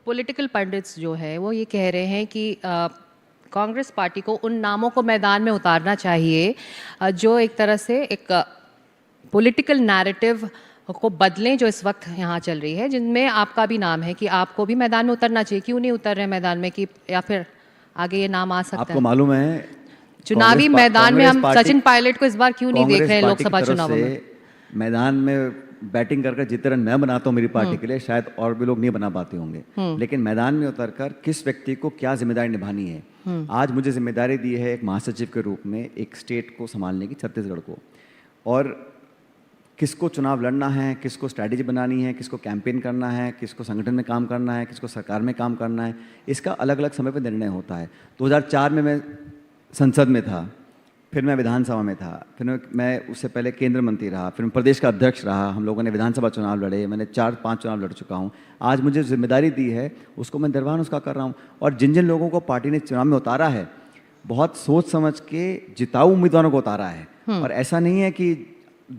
Political pandits जो है वो ये कह रहे हैं कि कांग्रेस पार्टी को उन नामों को मैदान में उतारना चाहिए जो एक तरह से एक पॉलिटिकल नैरेटिव को बदलें जो इस वक्त यहाँ चल रही है, जिनमें आपका भी नाम है कि आपको भी मैदान में उतरना चाहिए। क्यों नहीं उतर रहे मैदान में, कि या फिर आगे ये नाम आ सकता आपको है? मालूम है चुनावी मैदान में हम सचिन पायलट को इस बार क्यों नहीं देख कांग्रेस रहे हैं पार्टी की लोकसभा तरफ चुनावों से में? मैदान में बैटिंग कर जितने रन मैं बनाता हूँ मेरी पार्टी के लिए, शायद और भी लोग नहीं बना पाते होंगे, लेकिन मैदान में उतरकर किस व्यक्ति को क्या जिम्मेदारी निभानी है। आज मुझे जिम्मेदारी दी है एक महासचिव के रूप में एक स्टेट को संभालने की, छत्तीसगढ़ को, और किसको चुनाव लड़ना है, किसको स्ट्रैटेजी बनानी है, किसको कैंपेन करना है, किसको संगठन में काम करना है, किसको सरकार में काम करना है, इसका अलग अलग समय पर निर्णय होता है। 2004 में मैं संसद में था, फिर मैं विधानसभा में था, फिर मैं उससे पहले केंद्र मंत्री रहा, फिर मैं प्रदेश का अध्यक्ष रहा। हम लोगों ने विधानसभा चुनाव लड़े, मैंने 4-5 चुनाव लड़ चुका हूँ। आज मुझे जिम्मेदारी दी है, उसको मैं निर्वहन उसका कर रहा हूँ। और जिन जिन लोगों को पार्टी ने चुनाव में उतारा है, बहुत सोच समझ के जिताऊ उम्मीदवारों को उतारा है। और ऐसा नहीं है कि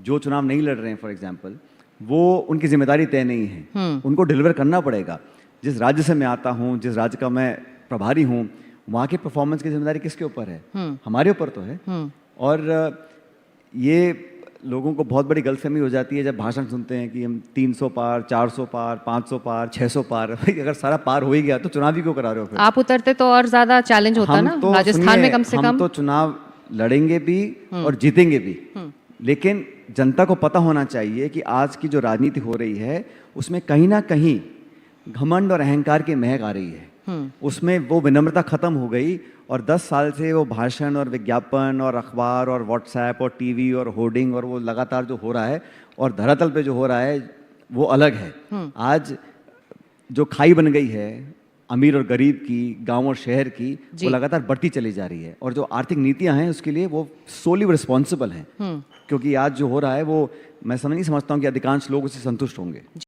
जो चुनाव नहीं लड़ रहे हैं, फॉर एग्जाम्पल, वो उनकी जिम्मेदारी तय नहीं है, उनको डिलीवर करना पड़ेगा। जिस राज्य से मैं आता हूँ, जिस राज्य का मैं प्रभारी हूँ, वहाँ के परफॉर्मेंस की जिम्मेदारी किसके ऊपर है? हमारे ऊपर तो है। और ये लोगों को बहुत बड़ी गलतफहमी हो जाती है जब भाषण सुनते हैं कि हम 300 पार, 400 पार, 500 पार, 600 पार। भाई अगर सारा पार हो ही गया तो चुनाव ही क्यों करा रहे हो फिर? आप उतरते तो और ज्यादा चैलेंज होता ना, तो राजस्थान में कम से कम। हम तो चुनाव लड़ेंगे भी और जीतेंगे भी, लेकिन जनता को पता होना चाहिए कि आज की जो राजनीति हो रही है उसमें कहीं ना कहीं घमंड और अहंकार की महक आ रही है। उसमें वो विनम्रता खत्म हो गई और 10 साल से वो भाषण और विज्ञापन और अखबार और व्हाट्सएप और टीवी और होर्डिंग और वो लगातार जो हो रहा है और धरातल पे जो हो रहा है वो अलग है। आज जो खाई बन गई है अमीर और गरीब की, गांव और शहर की, वो लगातार बढ़ती चली जा रही है। और जो आर्थिक नीतियां हैं उसके लिए वो सोली रिस्पॉन्सिबल हैं, क्योंकि आज जो हो रहा है वो मैं नहीं समझता हूँ कि अधिकांश लोग उससे संतुष्ट होंगे।